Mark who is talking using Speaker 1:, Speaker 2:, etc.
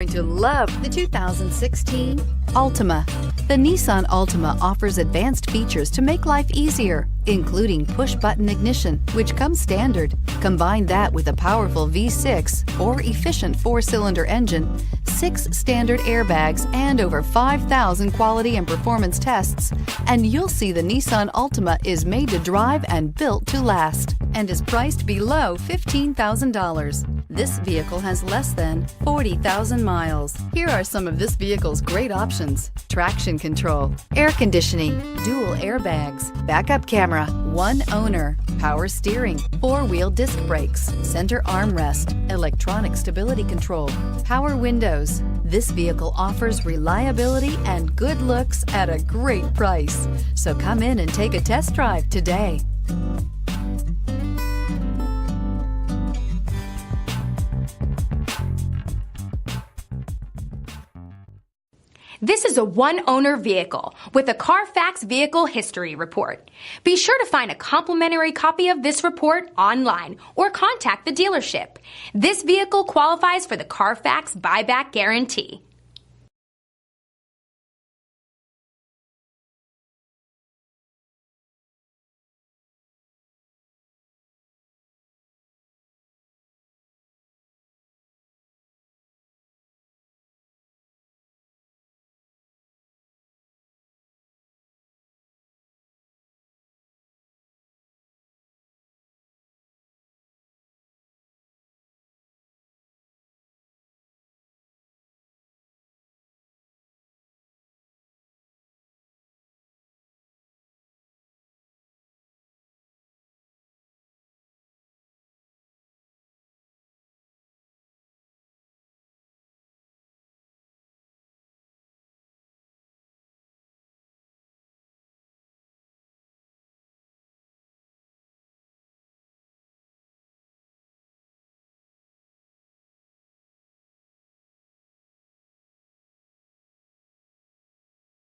Speaker 1: Going to love the 2016 Altima. The Nissan Altima offers advanced features to make life easier, including push-button ignition, which comes standard. Combine that with a powerful V6 or efficient 4-cylinder engine, 6 standard airbags, and over 5,000 quality and performance tests, and you'll see the Nissan Altima is made to drive and built to last, and is priced below $15,000. This vehicle has less than 40,000 miles. Here are some of this vehicle's great options: traction control, air conditioning, dual airbags, backup camera, one owner, power steering, 4-wheel disc brakes, center armrest, electronic stability control, power windows. This vehicle offers reliability and good looks at a great price. So come in and take a test drive today.
Speaker 2: This is a one-owner vehicle with a CARFAX Vehicle History Report. Be sure to find a complimentary copy of this report online or contact the dealership. This vehicle qualifies for the CARFAX Buyback Guarantee.